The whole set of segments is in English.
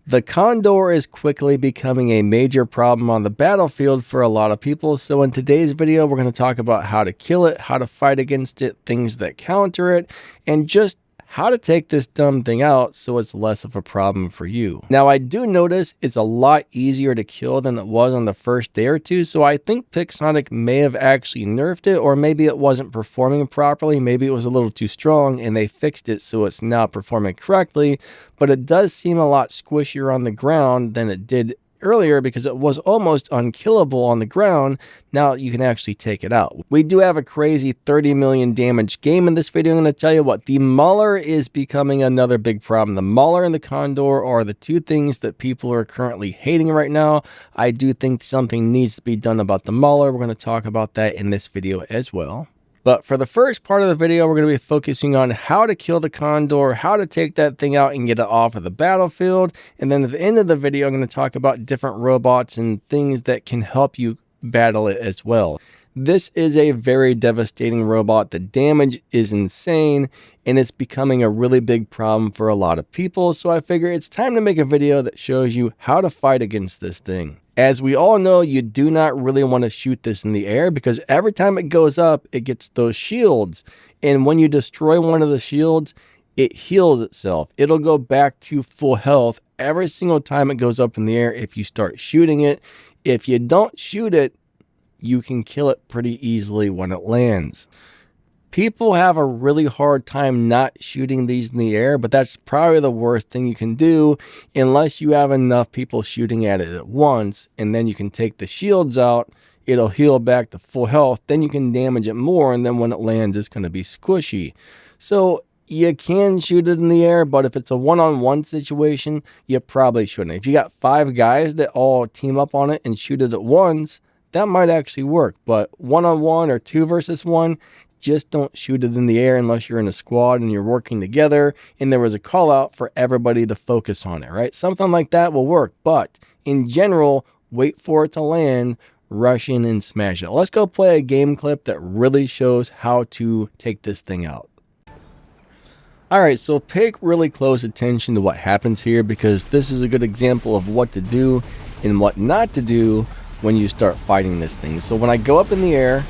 The Condor is quickly becoming a major problem on the battlefield for a lot of people, so in today's video we're going to talk about how to kill it, how to fight against it, things that counter it, and just how to take this dumb thing out so it's less of a problem for you. Now I do notice it's a lot easier to kill than it was on the first day or two, so I think Pixonic may have actually nerfed it, or maybe it wasn't performing properly, maybe it was a little too strong and they fixed it so it's now performing correctly, but it does seem a lot squishier on the ground than it did earlier because it was almost unkillable on the ground. Now you can actually take it out. We do have a crazy 30 million damage game in this video. I'm going to tell you what, the Mauler is becoming another big problem. The Mauler and the Condor are the two things that people are currently hating right now. I do think something needs to be done about the Mauler. We're going to talk about that in this video as well. But for the first part of the video, we're going to be focusing on how to kill the Condor, how to take that thing out and get it off of the battlefield. And then at the end of the video, I'm going to talk about different robots and things that can help you battle it as well. This is a very devastating robot. The damage is insane and it's becoming a really big problem for a lot of people. So I figure it's time to make a video that shows you how to fight against this thing. As we all know, you do not really want to shoot this in the air because every time it goes up, it gets those shields. And when you destroy one of the shields, it heals itself. It'll go back to full health every single time it goes up in the air if you start shooting it. If you don't shoot it, you can kill it pretty easily when it lands. People have a really hard time not shooting these in the air, but that's probably the worst thing you can do unless you have enough people shooting at it at once, and then you can take the shields out, it'll heal back to full health, then you can damage it more, and then when it lands, it's going to be squishy. So you can shoot it in the air, but if it's a one-on-one situation, you probably shouldn't. If you got 5 guys that all team up on it and shoot it at once, that might actually work, but one-on-one or 2 versus 1, just don't shoot it in the air unless you're in a squad and you're working together and there was a call out for everybody to focus on it, right? Something like that will work, but in general, wait for it to land, rush in and smash it. Let's go play a game clip that really shows how to take this thing out. All right, so pay really close attention to what happens here because this is a good example of what to do and what not to do when you start fighting this thing. So when I go up in the air,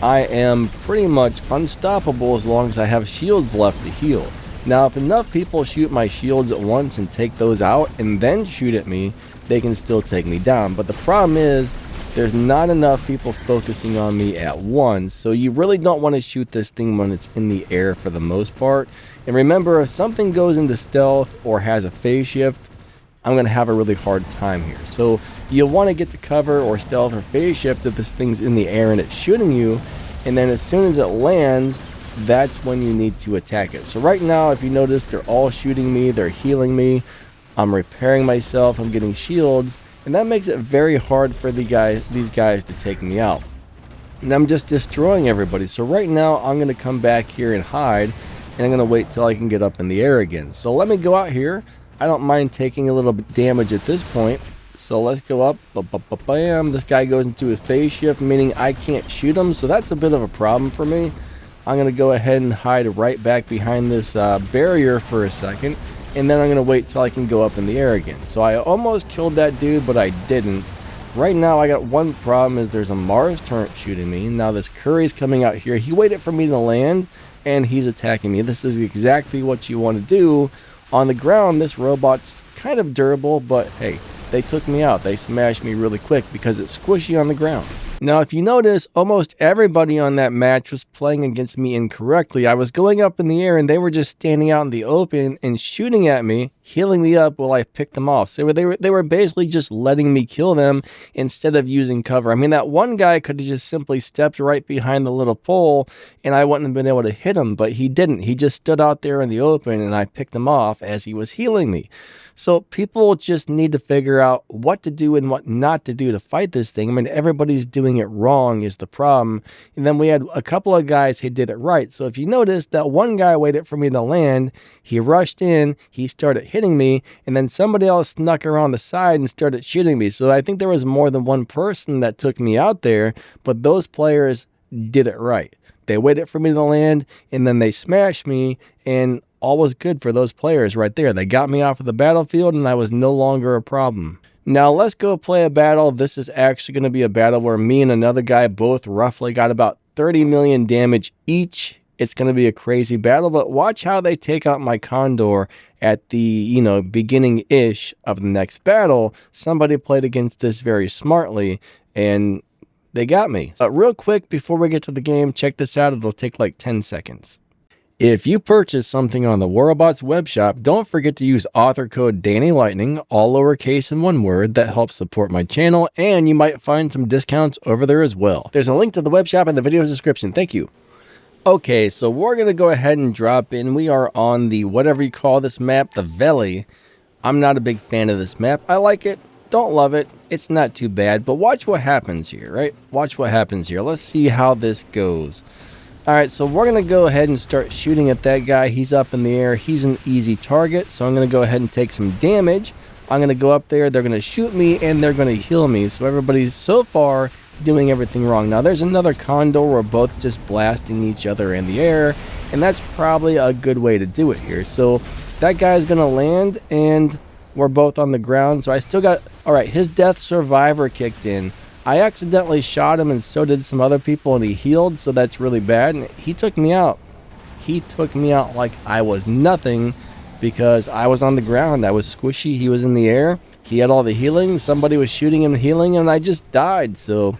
I am pretty much unstoppable as long as I have shields left to heal. Now, if enough people shoot my shields at once and take those out and then shoot at me, they can still take me down. But the problem is there's not enough people focusing on me at once. So you really don't want to shoot this thing when it's in the air for the most part. And remember, if something goes into stealth or has a phase shift, I'm going to have a really hard time here. So you'll want to get to cover or stealth or phase shift if this thing's in the air and it's shooting you. And then as soon as it lands, that's when you need to attack it. So right now, if you notice, they're all shooting me, they're healing me, I'm repairing myself, I'm getting shields, and that makes it very hard for these guys to take me out. And I'm just destroying everybody. So right now, I'm going to come back here and hide, and I'm going to wait till I can get up in the air again. So let me go out here. I don't mind taking a little bit damage at this point. So let's go up. Bam. This guy goes into his phase shift, meaning I can't shoot him. So that's a bit of a problem for me. I'm going to go ahead and hide right back behind this barrier for a second. And then I'm going to wait till I can go up in the air again. So I almost killed that dude, but I didn't. Right now, I got one problem is there's a Mars turret shooting me. Now this Curry's coming out here. He waited for me to land, and he's attacking me. This is exactly what you want to do. On the ground, this robot's kind of durable, but hey, they took me out. They smashed me really quick because it's squishy on the ground. Now, if you notice, almost everybody on that match was playing against me incorrectly. I was going up in the air and they were just standing out in the open and shooting at me, healing me up while I picked them off. So they were basically just letting me kill them instead of using cover. I mean, that one guy could have just simply stepped right behind the little pole and I wouldn't have been able to hit him, but he didn't. He just stood out there in the open and I picked him off as he was healing me. So people just need to figure out what to do and what not to do to fight this thing. I mean, everybody's doing it wrong is the problem. And then we had a couple of guys who did it right. So if you notice, that one guy waited for me to land, he rushed in, he started hitting me, and then somebody else snuck around the side and started shooting me. So I think there was more than one person that took me out there, but those players did it right. They waited for me to land, and then they smashed me, and all was good for those players right there. They got me off of the battlefield and I was no longer a problem. Now let's go play a battle. This is actually going to be a battle where me and another guy both roughly got about 30 million damage each. It's going to be a crazy battle, but watch how they take out my Condor at the, beginning-ish of the next battle. Somebody played against this very smartly, and they got me. But real quick, before we get to the game, check this out. It'll take like 10 seconds. If you purchase something on the Warrobots web shop, don't forget to use author code DannyLightning, all lowercase and one word. That helps support my channel, and you might find some discounts over there as well. There's a link to the web shop in the video's description. Thank you. Okay, so we're going to go ahead and drop in. We are on the, whatever you call this map, the Valley. I'm not a big fan of this map. I like it. Don't love it. It's not too bad, but watch what happens here, right? Watch what happens here. Let's see how this goes. All right, so we're going to go ahead and start shooting at that guy. He's up in the air. He's an easy target, so I'm going to go ahead and take some damage. I'm going to go up there. They're going to shoot me, and they're going to heal me. So everybody's so far doing everything wrong. Now there's another Condor. We're both just blasting each other in the air, and that's probably a good way to do it here. So that guy's gonna land and we're both on the ground. So I still got, all right, his death survivor kicked in. I accidentally shot him and so did some other people, and he healed, so that's really bad. And he took me out. He took me out like I was nothing because I was on the ground. I was squishy. He was in the air. He had all the healing. Somebody was shooting him, healing, and I just died. So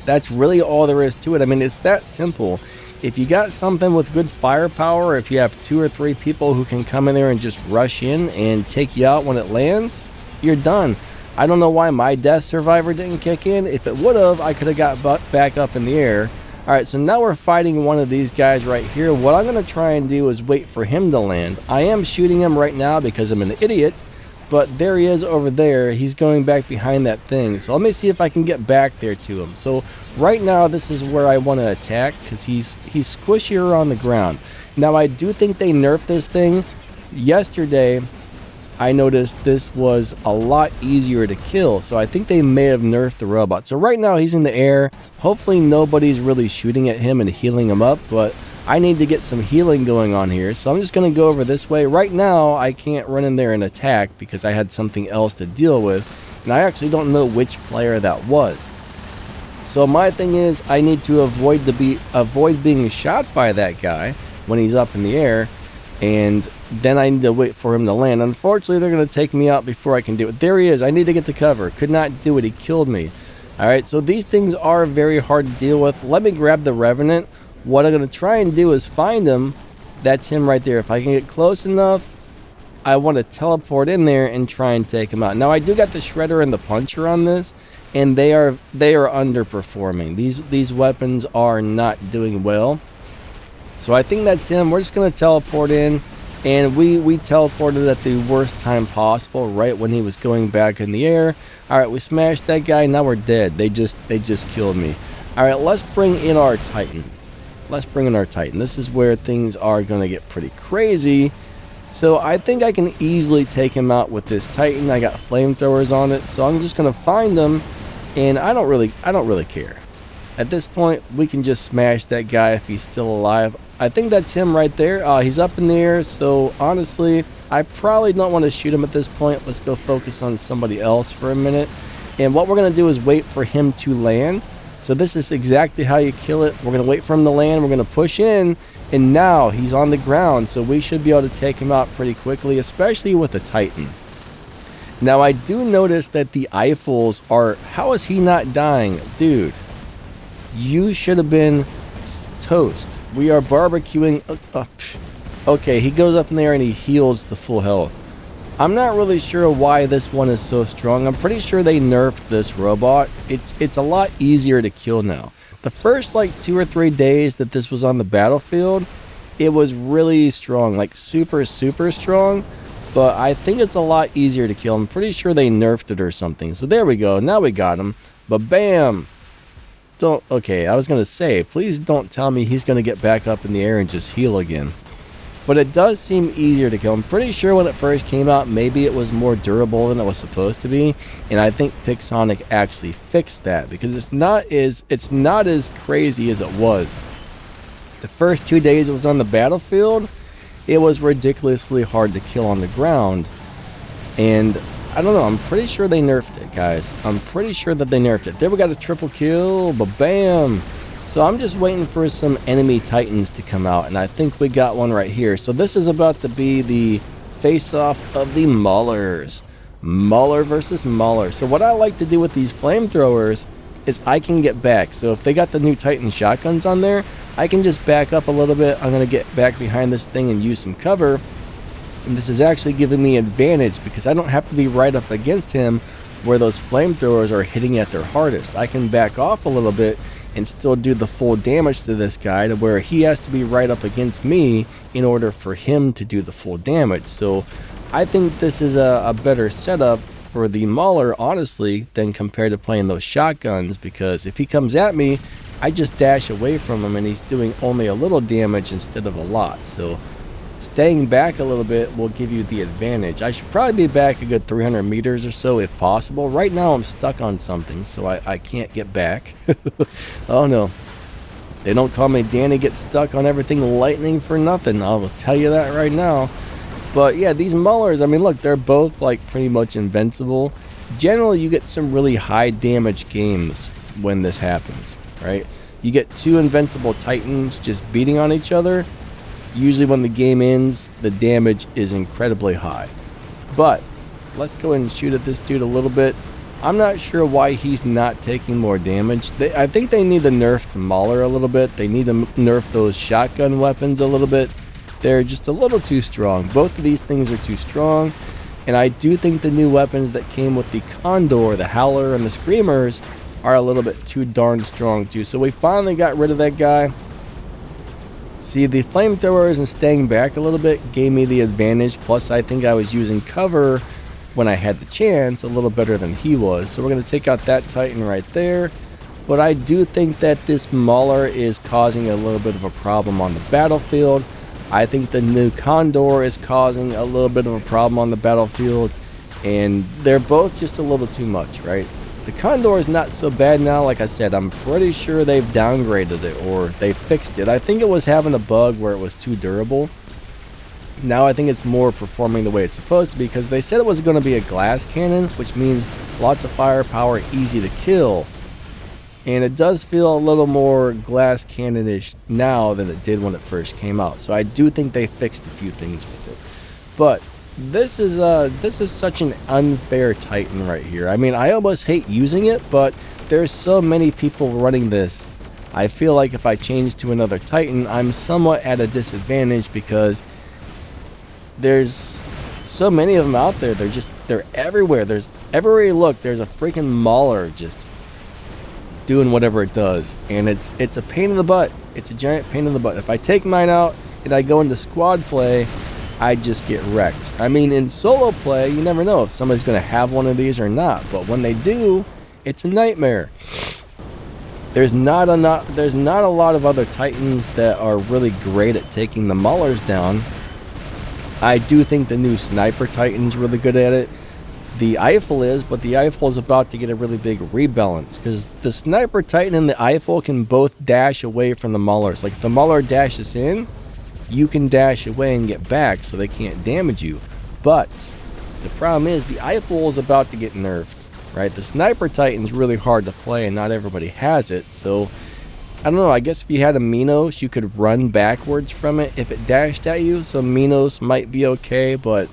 that's really all there is to it. I mean, it's that simple. If you got something with good firepower, if you have 2 or 3 people who can come in there and just rush in and take you out when it lands, you're done. I don't know why my death survivor didn't kick in. If it would have, I could have got back up in the air. All right, so now we're fighting one of these guys right here. What I'm going to try and do is wait for him to land. I am shooting him right now because I'm an idiot. But there he is over there. He's going back behind that thing. So let me see if I can get back there to him. So right now, this is where I want to attack because he's squishier on the ground. Now, I do think they nerfed this thing. Yesterday, I noticed this was a lot easier to kill. So I think they may have nerfed the robot. So right now, he's in the air. Hopefully, nobody's really shooting at him and healing him up. But I need to get some healing going on here, so I'm just going to go over this way. Right now, I can't run in there and attack because I had something else to deal with, and I actually don't know which player that was. So my thing is, I need to avoid being shot by that guy when he's up in the air, and then I need to wait for him to land. Unfortunately, they're going to take me out before I can do it. There he is. I need to get the cover. Could not do it. He killed me. All right, so these things are very hard to deal with. Let me grab the Revenant. What I'm going to try and do is find him. That's him right there. If I can get close enough, I want to teleport in there and try and take him out. Now, I do got the Shredder and the Puncher on this, and they are underperforming. These weapons are not doing well. So I think that's him. We're just going to teleport in, and we teleported at the worst time possible, right when he was going back in the air. All right, we smashed that guy. Now we're dead. They just killed me. All right, let's bring in our Titan. Let's bring in our Titan. This is where things are going to get pretty crazy. So I think I can easily take him out with this Titan. I got flamethrowers on it, so I'm just going to find him, and I don't really care. At this point, we can just smash that guy if he's still alive. I think that's him right there. He's up in the air, so honestly, I probably don't want to shoot him at this point. Let's go focus on somebody else for a minute. And what we're going to do is wait for him to land. So this is exactly how you kill it. We're going to wait for him to land. We're going to push in, and now he's on the ground. So we should be able to take him out pretty quickly, especially with the Titan. Now, I do notice that the Eiffels are... How is he not dying? Dude, you should have been toast. We are barbecuing... Okay, he goes up in there and he heals to full health. I'm not really sure why this one is so strong. I'm pretty sure they nerfed this robot. It's a lot easier to kill now. The first like 2 or 3 days that this was on the battlefield, it was really strong, like super strong. But I think it's a lot easier to kill. I'm pretty sure they nerfed it or something. So there we go. Now we got him. But bam! Okay, I was going to say, please don't tell me he's going to get back up in the air and just heal again. But it does seem easier to kill. I'm pretty sure when it first came out, maybe it was more durable than it was supposed to be. And I think Pixonic actually fixed that because it's not as crazy as it was. The first 2 days it was on the battlefield, it was ridiculously hard to kill on the ground. And I don't know, I'm pretty sure they nerfed it, guys. I'm pretty sure that they nerfed it. There we got a triple kill, ba-bam. So I'm just waiting for some enemy titans to come out, and I think we got one right here. So this is about to be the face-off of the Maulers. Mauler versus Mauler. So what I like to do with these flamethrowers is I can get back. So if they got the new Titan shotguns on there, I can just back up a little bit. I'm going to get back behind this thing and use some cover. And this is actually giving me advantage because I don't have to be right up against him where those flamethrowers are hitting at their hardest. I can back off a little bit and still do the full damage to this guy, to where he has to be right up against me in order for him to do the full damage. So I think this is a better setup for the Mauler, honestly, than compared to playing those shotguns, because if he comes at me, I just dash away from him and he's doing only a little damage instead of a lot. So staying back a little bit will give you the advantage. I should probably be back a good 300 meters or so if possible. Right now I'm stuck on something, so I can't get back. Oh no. They don't call me Danny Get Stuck on Everything Lightning for nothing. I will tell you that right now. But yeah, these Maulers, I mean, look, they're both like pretty much invincible. Generally, you get some really high damage games when this happens, right? You get two invincible titans just beating on each other. Usually when the game ends, the damage is incredibly high. But let's go ahead and shoot at this dude a little bit. I'm not sure why he's not taking more damage. I think they need to nerf the Mauler a little bit. They need to nerf those shotgun weapons a little bit. They're just a little too strong. Both of these things are too strong. And I do think the new weapons that came with the Condor, the Howler, and the Screamers are a little bit too darn strong too. So we finally got rid of that guy. See, the flamethrowers and staying back a little bit gave me the advantage. Plus, I think I was using cover when I had the chance a little better than he was. So we're going to take out that Titan right there. But I do think that this Mauler is causing a little bit of a problem on the battlefield. I think the new Condor is causing a little bit of a problem on the battlefield. And they're both just a little too much, right? The Condor is not so bad now. Like I said, I'm pretty sure they've downgraded it or they fixed it. I think it was having a bug where it was too durable. Now I think it's more performing the way it's supposed to be, because they said it was going to be a glass cannon, which means lots of firepower, easy to kill. And it does feel a little more glass cannon-ish now than it did when it first came out. So I do think they fixed a few things with it. But this is such an unfair Titan right here. I mean, I almost hate using it, but there's so many people running this. I feel like if I change to another Titan, I'm somewhat at a disadvantage because there's so many of them out there. They're everywhere. There's everywhere you look, there's a freaking Mauler just doing whatever it does, and it's a pain in the butt. It's a giant pain in the butt. If I take mine out and I go into squad play, I just get wrecked. I mean, in solo play, you never know if somebody's going to have one of these or not, but when they do, it's a nightmare. There's not a lot of other Titans that are really great at taking the Maulers down. I do think the new Sniper Titan's really good at it. The Eiffel is, but the Eiffel is about to get a really big rebalance, because the Sniper Titan and the Eiffel can both dash away from the Maulers. Like if the Mauler dashes in, you can dash away and get back so they can't damage you. But the problem is the Eiffel is about to get nerfed, right? The Sniper Titan's really hard to play and not everybody has it. So I don't know, I guess if you had a Minos, you could run backwards from it if it dashed at you. So Minos might be okay, but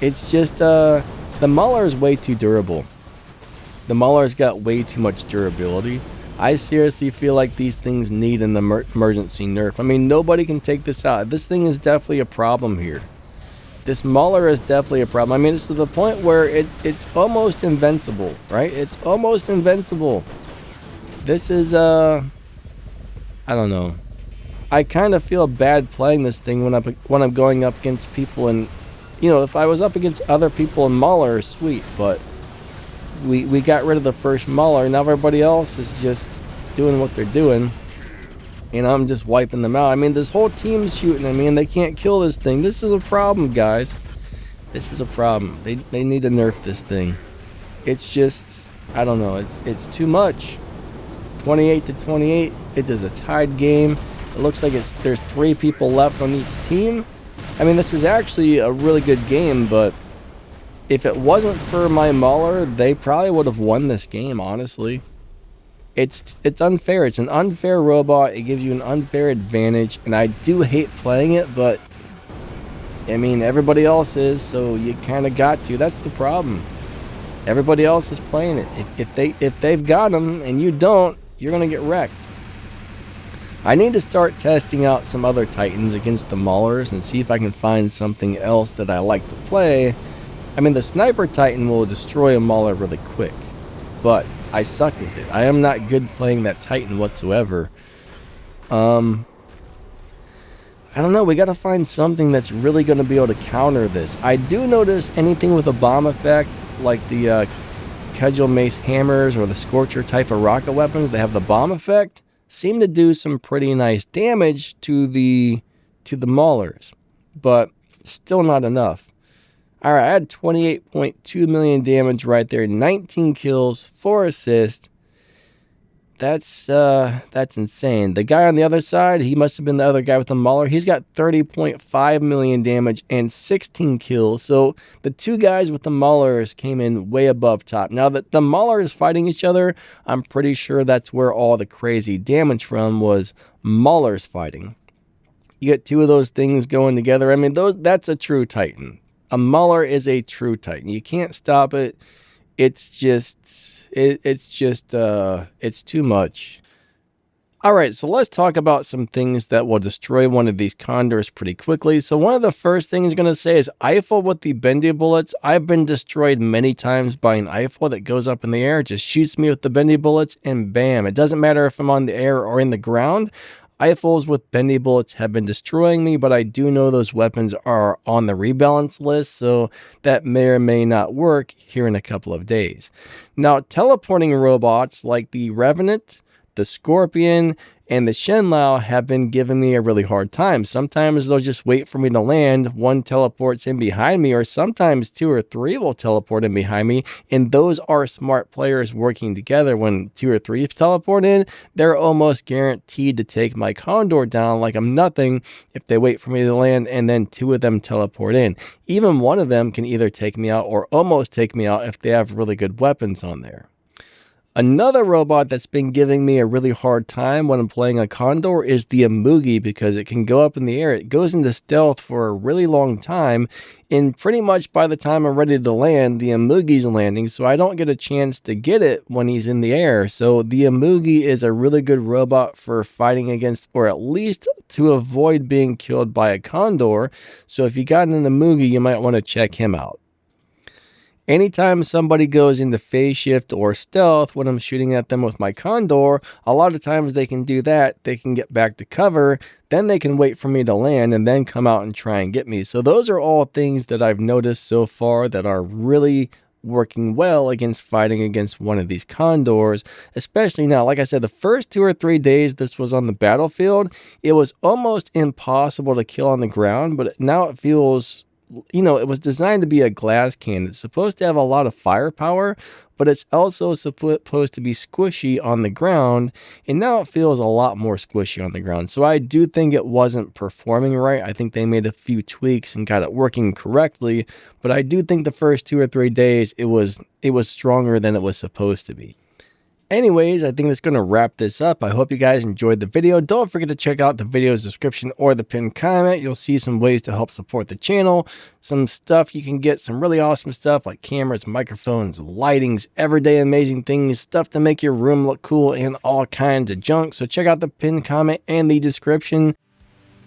it's just the Mauler is way too durable. The Mauler's got way too much durability. I seriously feel like these things need an emergency nerf. I mean, nobody can take this out. This thing is definitely a problem here. This Mauler is definitely a problem. I mean, it's to the point where it's almost invincible, right? It's almost invincible. This is, I don't know. I kind of feel bad playing this thing when I'm going up against people, and you know, if I was up against other people in Mauler, sweet, but we got rid of the first Mauler. Now everybody else is just doing what they're doing, and I'm just wiping them out. I mean, this whole team's shooting at me, and they can't kill this thing. This is a problem, guys. This is a problem. They need to nerf this thing. It's just, I don't know. It's too much. 28-28. It is a tied game. It looks like there's 3 people left on each team. I mean, this is actually a really good game, but if it wasn't for my Mauler, they probably would have won this game, honestly. It's unfair. It's an unfair robot. It gives you an unfair advantage, and I do hate playing it, but I mean, everybody else is, so you kind of got to. That's the problem. Everybody else is playing it. If they've got them and you don't, you're gonna get wrecked. I need to start testing out some other Titans against the Maulers and see if I can find something else that I like to play. I mean, the Sniper Titan will destroy a Mauler really quick, but I suck with it. I am not good playing that Titan whatsoever. I don't know. We got to find something that's really going to be able to counter this. I do notice anything with a bomb effect, like the Cudgel Mace Hammers or the Scorcher type of rocket weapons that have the bomb effect, seem to do some pretty nice damage to the Maulers, but still not enough. All right, I had 28.2 million damage right there, 19 kills, 4 assists. That's insane. The guy on the other side, he must have been the other guy with the Mauler. He's got 30.5 million damage and 16 kills. So the two guys with the Maulers came in way above top. Now that the Maulers fighting each other, I'm pretty sure that's where all the crazy damage from was Maulers fighting. You get two of those things going together. I mean, that's a true Titan. A Mauler is a true Titan. You can't stop it. It's too much. All right, so let's talk about some things that will destroy one of these Condors pretty quickly. So one of the first things I'm going to say is Eiffel with the bendy bullets. I've been destroyed many times by an Eiffel that goes up in the air, just shoots me with the bendy bullets, and bam. It doesn't matter if I'm on the air or in the ground. Eiffels with bendy bullets have been destroying me, but I do know those weapons are on the rebalance list, so that may or may not work here in a couple of days. Now, teleporting robots like the Revenant, the Scorpion, and the Shenlao have been giving me a really hard time. Sometimes they'll just wait for me to land, one teleports in behind me, or sometimes two or three will teleport in behind me, and those are smart players working together. When two or three teleport in, they're almost guaranteed to take my Condor down like I'm nothing if they wait for me to land and then two of them teleport in. Even one of them can either take me out or almost take me out if they have really good weapons on there. Another robot that's been giving me a really hard time when I'm playing a Condor is the Amugi, because it can go up in the air. It goes into stealth for a really long time, and pretty much by the time I'm ready to land, the Amugi's landing, so I don't get a chance to get it when he's in the air. So the Amugi is a really good robot for fighting against, or at least to avoid being killed by a Condor. So if you got an Amugi, you might want to check him out. Anytime somebody goes into phase shift or stealth when I'm shooting at them with my Condor, a lot of times they can do that. They can get back to cover, then they can wait for me to land and then come out and try and get me. So those are all things that I've noticed so far that are really working well against fighting against one of these Condors, especially now. Like I said, the first 2 or 3 days this was on the battlefield, it was almost impossible to kill on the ground, but now it feels, you know, it was designed to be a glass cannon. It's supposed to have a lot of firepower, but it's also supposed to be squishy on the ground, and now it feels a lot more squishy on the ground. So I do think it wasn't performing right. I think they made a few tweaks and got it working correctly, but I do think the first 2 or 3 days it was stronger than it was supposed to be. Anyways, I think that's going to wrap this up. I hope you guys enjoyed the video. Don't forget to check out the video's description or the pinned comment. You'll see some ways to help support the channel, some stuff you can get, some really awesome stuff like cameras, microphones, lightings, everyday amazing things, stuff to make your room look cool, and all kinds of junk. So check out the pinned comment and the description.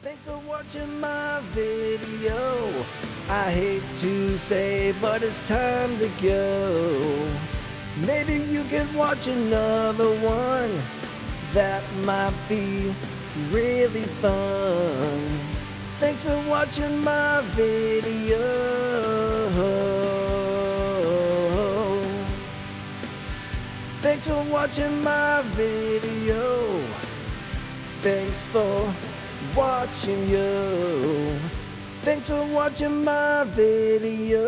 Thanks for watching my video. I hate to say, but it's time to go. Maybe you could watch another one. That might be really fun. Thanks for watching my video. Thanks for watching my video. Thanks for watching you. Thanks for watching my video.